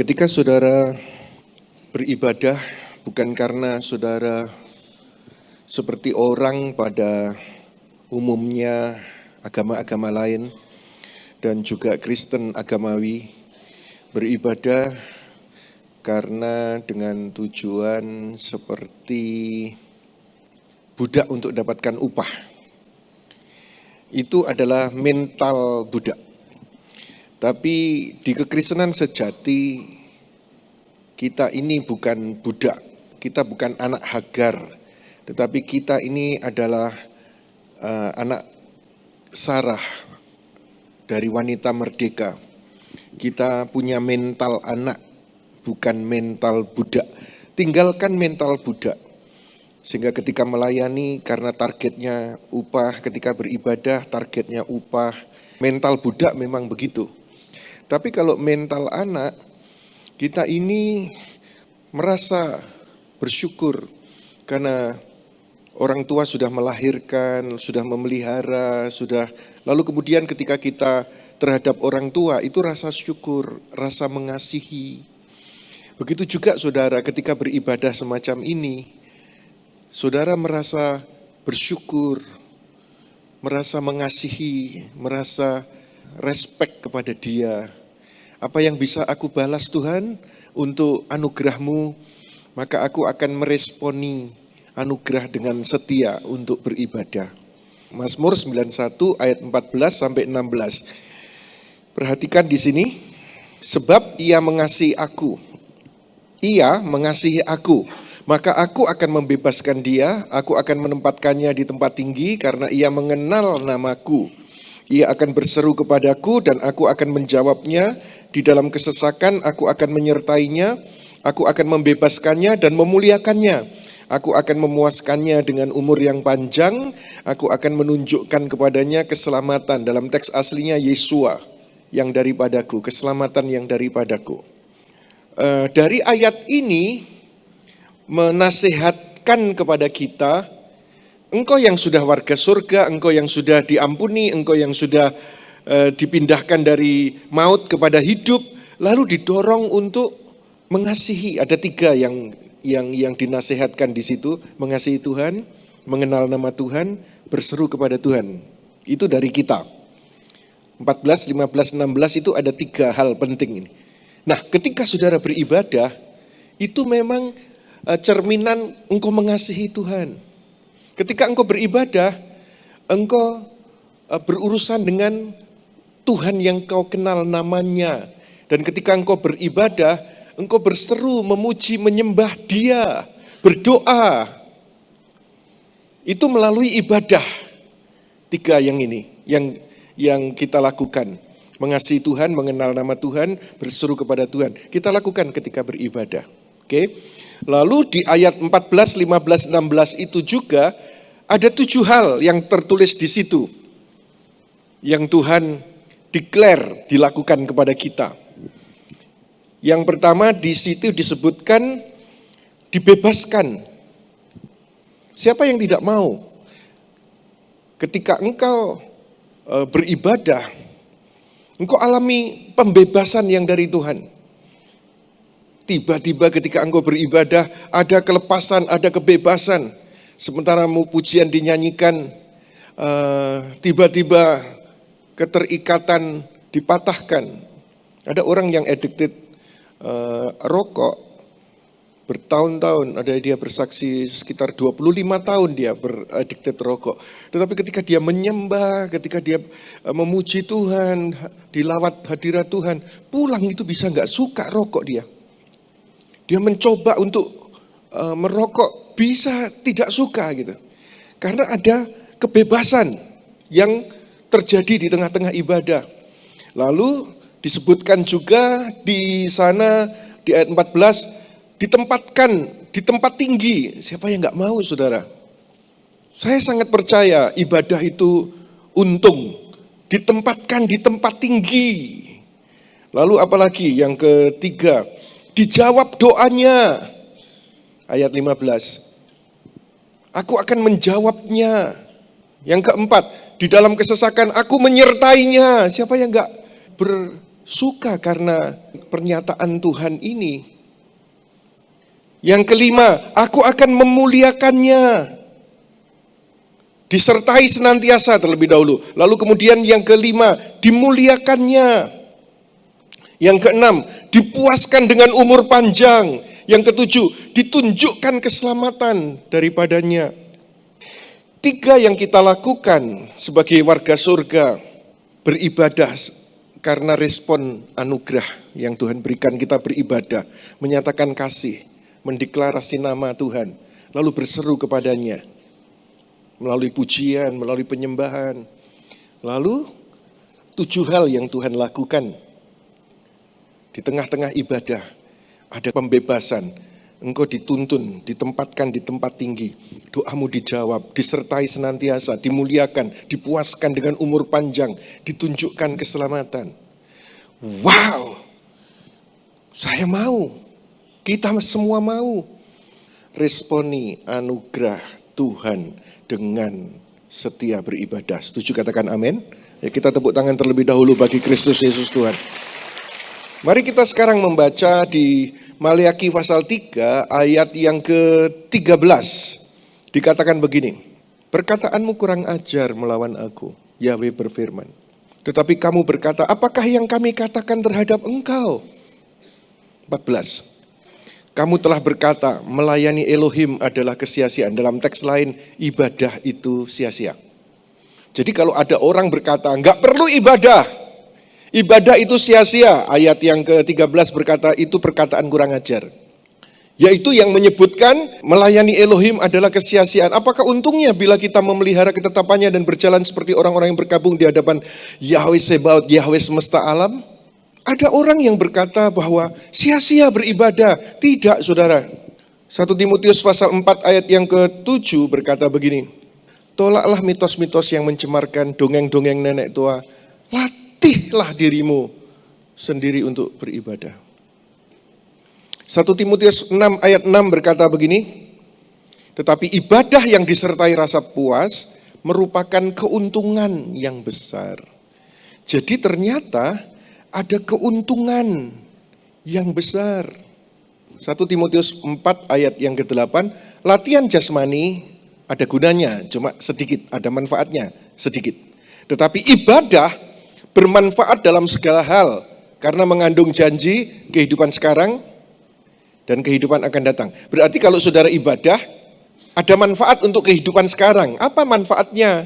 Ketika saudara beribadah bukan karena saudara seperti orang pada umumnya agama-agama lain dan juga Kristen agamawi, beribadah karena dengan tujuan seperti budak untuk dapatkan upah. Itu adalah mental budak. Tapi di kekristenan sejati, kita ini bukan budak, kita bukan anak Hagar, tetapi kita ini adalah anak Sarah dari wanita merdeka. Kita punya mental anak, bukan mental budak. Tinggalkan mental budak. Sehingga ketika melayani karena targetnya upah, ketika beribadah targetnya upah. Mental budak memang begitu. Tapi kalau mental anak, kita ini merasa bersyukur karena orang tua sudah melahirkan, sudah memelihara, lalu kemudian ketika kita terhadap orang tua itu rasa syukur, rasa mengasihi. Begitu juga saudara ketika beribadah semacam ini, saudara merasa bersyukur, merasa mengasihi, merasa respect kepada Dia. Apa yang bisa aku balas Tuhan untuk anugerah-Mu, maka aku akan meresponi anugerah dengan setia untuk beribadah. Mazmur 91 ayat 14 sampai 16. Perhatikan di sini, sebab Ia mengasihi aku. Ia mengasihi aku, maka aku akan membebaskan dia, aku akan menempatkannya di tempat tinggi karena ia mengenal namaku. Ia akan berseru kepadaku dan aku akan menjawabnya. Di dalam kesesakan aku akan menyertainya, aku akan membebaskannya dan memuliakannya. Aku akan memuaskannya dengan umur yang panjang, aku akan menunjukkan kepadanya keselamatan. Dalam teks aslinya Yesua yang daripadaku, keselamatan yang daripadaku. Dari ayat ini menasihatkan kepada kita, engkau yang sudah warga surga, engkau yang sudah diampuni, engkau yang sudah dipindahkan dari maut kepada hidup, lalu didorong untuk mengasihi. Ada 3 yang dinasihatkan di situ, mengasihi Tuhan, mengenal nama Tuhan, berseru kepada Tuhan. Itu dari kita. 14, 15, 16 itu ada 3 hal penting ini. Nah, ketika saudara beribadah, itu memang cerminan engkau mengasihi Tuhan. Ketika engkau beribadah, engkau berurusan dengan Tuhan yang kau kenal namanya. Dan ketika engkau beribadah, engkau berseru, memuji, menyembah Dia, berdoa. Itu melalui ibadah. 3 yang ini, yang kita lakukan. Mengasihi Tuhan, mengenal nama Tuhan, berseru kepada Tuhan. Kita lakukan ketika beribadah. Oke. Lalu di ayat 14, 15, 16 itu juga ada 7 hal yang tertulis di situ. Yang Tuhan declare dilakukan kepada kita. Yang pertama di situ disebutkan dibebaskan. Siapa yang tidak mau? Ketika engkau beribadah, engkau alami pembebasan yang dari Tuhan. Tiba-tiba ketika engkau beribadah, ada kelepasan, ada kebebasan. Sementara mau pujian dinyanyikan, tiba-tiba keterikatan dipatahkan. Ada orang yang addicted rokok bertahun-tahun, ada dia bersaksi sekitar 25 tahun dia beraddicted rokok. Tetapi ketika dia menyembah, ketika dia memuji Tuhan, dilawat hadirat Tuhan, pulang itu bisa gak suka rokok dia. Dia mencoba untuk merokok, bisa tidak suka gitu. Karena ada kebebasan yang terjadi di tengah-tengah ibadah. Lalu disebutkan juga di sana di ayat 14, ditempatkan di tempat tinggi. Siapa yang gak mau saudara? Saya sangat percaya ibadah itu untung. Ditempatkan di tempat tinggi. Lalu apalagi yang ketiga, dijawab doanya. Ayat 15. Aku akan menjawabnya. Yang keempat, di dalam kesesakan aku menyertainya. Siapa yang gak suka karena pernyataan Tuhan ini. Yang kelima, aku akan memuliakannya. Disertai senantiasa terlebih dahulu. Lalu kemudian yang kelima, dimuliakannya. Yang keenam, dipuaskan dengan umur panjang. Yang ketujuh, ditunjukkan keselamatan daripadanya. 3 yang kita lakukan sebagai warga surga, beribadah karena respon anugerah yang Tuhan berikan, kita beribadah, menyatakan kasih, mendeklarasi nama Tuhan, lalu berseru kepadanya melalui pujian, melalui penyembahan. Lalu 7 hal yang Tuhan lakukan di tengah-tengah ibadah. Ada pembebasan, engkau dituntun, ditempatkan di tempat tinggi, doamu dijawab, disertai senantiasa, dimuliakan, dipuaskan dengan umur panjang, ditunjukkan keselamatan. Wow, saya mau, kita semua mau responi anugerah Tuhan dengan setia beribadah. Setuju, katakan amin. Ya, kita tepuk tangan terlebih dahulu bagi Kristus Yesus Tuhan. Mari kita sekarang membaca di Maleakhi pasal 3 ayat yang ke-13. Dikatakan begini, perkataanmu kurang ajar melawan aku, Yahweh berfirman. Tetapi kamu berkata, apakah yang kami katakan terhadap engkau? 14. Kamu telah berkata, melayani Elohim adalah kesia-siaan. Dalam teks lain, ibadah itu sia-sia. Jadi kalau ada orang berkata, enggak perlu ibadah, ibadah itu sia-sia, ayat yang ke-13 berkata, itu perkataan kurang ajar. Yaitu yang menyebutkan melayani Elohim adalah kesia-siaan. Apakah untungnya bila kita memelihara ketetapannya dan berjalan seperti orang-orang yang bergabung di hadapan Yahweh Sebaot, Yahweh semesta alam? Ada orang yang berkata bahwa sia-sia beribadah. Tidak, saudara. 1 Timotius pasal 4 ayat yang ke-7 berkata begini, tolaklah mitos-mitos yang mencemarkan dongeng-dongeng nenek tua. Latihlah dirimu sendiri untuk beribadah. 1 Timotius 6 ayat 6 berkata begini, tetapi ibadah yang disertai rasa puas merupakan keuntungan yang besar. Jadi ternyata ada keuntungan yang besar. 1 Timotius 4 ayat yang ke-8, latihan jasmani ada gunanya, cuma sedikit, ada manfaatnya sedikit. Tetapi ibadah bermanfaat dalam segala hal, karena mengandung janji kehidupan sekarang dan kehidupan akan datang. Berarti kalau saudara ibadah, ada manfaat untuk kehidupan sekarang. Apa manfaatnya?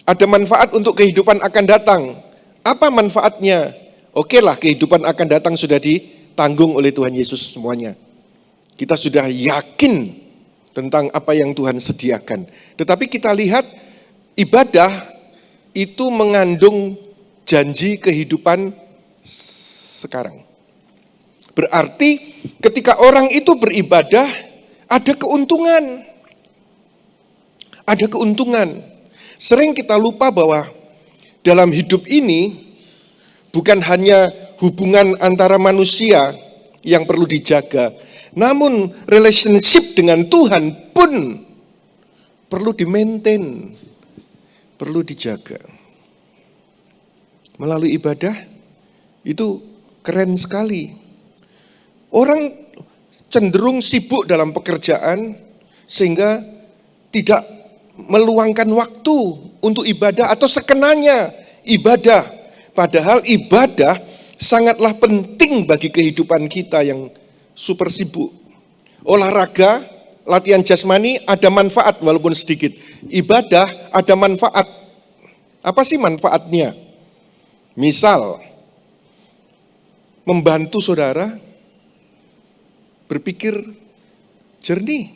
Ada manfaat untuk kehidupan akan datang. Apa manfaatnya? Oke lah, kehidupan akan datang sudah ditanggung oleh Tuhan Yesus semuanya. Kita sudah yakin tentang apa yang Tuhan sediakan. Tetapi kita lihat ibadah itu mengandung janji kehidupan sekarang. Berarti ketika orang itu beribadah, ada keuntungan. Ada keuntungan. Sering kita lupa bahwa dalam hidup ini bukan hanya hubungan antara manusia yang perlu dijaga, namun relationship dengan Tuhan pun perlu di-maintain, perlu dijaga. Melalui ibadah itu keren sekali. Orang cenderung sibuk dalam pekerjaan sehingga tidak meluangkan waktu untuk ibadah atau sekenanya ibadah. Padahal ibadah sangatlah penting bagi kehidupan kita yang super sibuk. Olahraga, latihan jasmani ada manfaat walaupun sedikit. Ibadah ada manfaat. Apa sih manfaatnya? Misal, membantu saudara berpikir jernih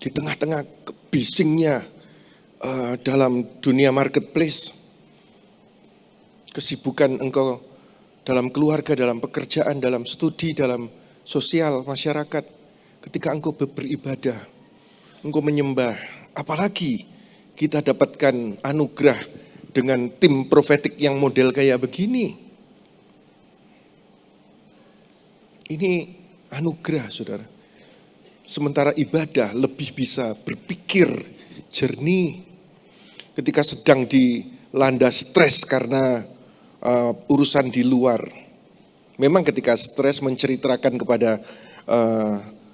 di tengah-tengah bisingnya dalam dunia marketplace. Kesibukan engkau dalam keluarga, dalam pekerjaan, dalam studi, dalam sosial masyarakat. Ketika engkau beribadah, engkau menyembah, apalagi kita dapatkan anugerah dengan tim profetik yang model kayak begini. Ini anugerah, saudara. Sementara ibadah lebih bisa berpikir jernih. Ketika sedang dilanda stres karena urusan di luar. Memang ketika stres menceritakan kepada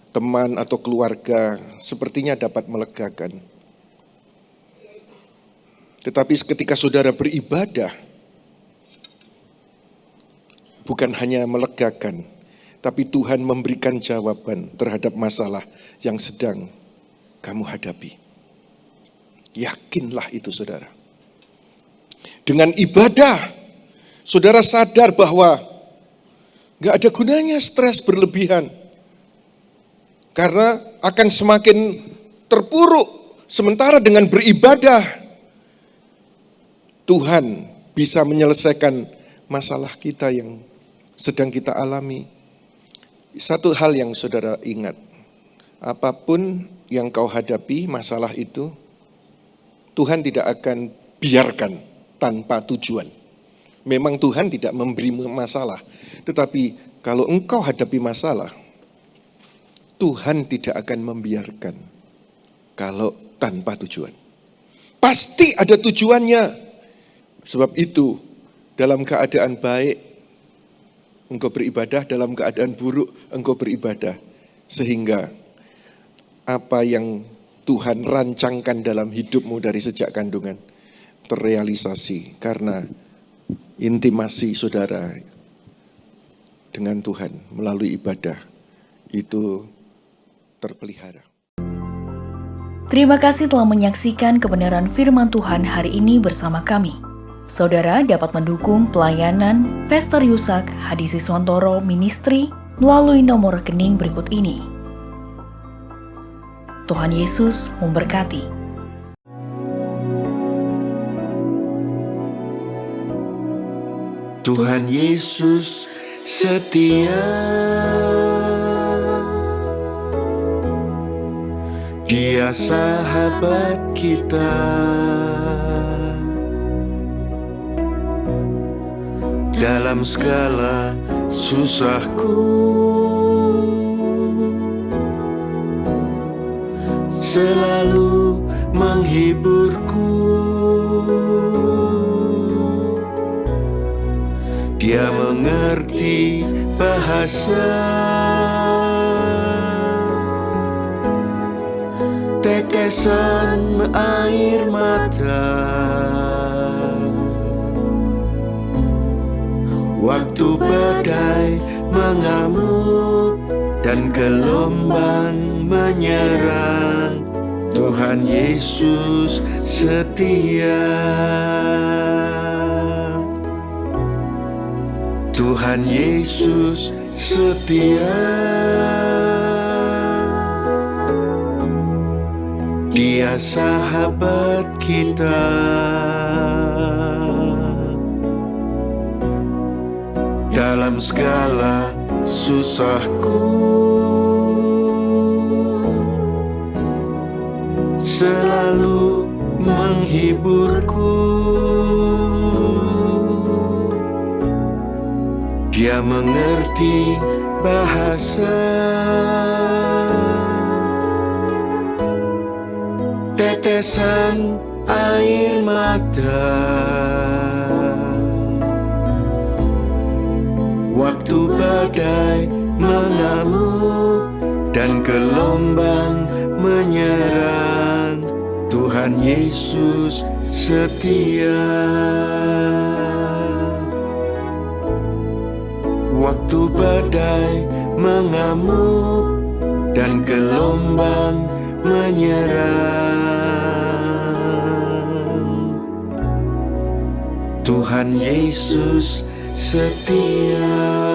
teman atau keluarga sepertinya dapat melegakan. Tetapi ketika saudara beribadah, bukan hanya melegakan, tapi Tuhan memberikan jawaban terhadap masalah yang sedang kamu hadapi. Yakinlah itu, saudara. Dengan ibadah, saudara sadar bahwa gak ada gunanya stres berlebihan. Karena akan semakin terpuruk. Sementara dengan beribadah, Tuhan bisa menyelesaikan masalah kita yang sedang kita alami. Satu hal yang saudara ingat, apapun yang kau hadapi masalah itu, Tuhan tidak akan biarkan tanpa tujuan. Memang Tuhan tidak memberi masalah, tetapi kalau engkau hadapi masalah, Tuhan tidak akan membiarkan kalau tanpa tujuan. Pasti ada tujuannya. Sebab itu, dalam keadaan baik, engkau beribadah, dalam keadaan buruk, engkau beribadah. Sehingga apa yang Tuhan rancangkan dalam hidupmu dari sejak kandungan terrealisasi. Karena intimasi saudara dengan Tuhan melalui ibadah itu terpelihara. Terima kasih telah menyaksikan kebenaran firman Tuhan hari ini bersama kami. Saudara dapat mendukung pelayanan Pastor Yusak Hadisiswantoro Ministry melalui nomor rekening berikut ini. Tuhan Yesus memberkati. Tuhan Yesus setia, Dia sahabat kita. Dalam segala susahku, selalu menghiburku. Dia mengerti bahasa tetesan air mata. Waktu badai mengamuk dan gelombang menyerang, Tuhan Yesus setia. Tuhan Yesus setia. Dia sahabat kita. Dalam segala susahku, selalu menghiburku. Dia mengerti bahasa tetesan air mata. Waktu badai mengamuk dan gelombang menyerang, Tuhan Yesus setia. Waktu badai mengamuk dan gelombang menyerang, Tuhan Yesus setia.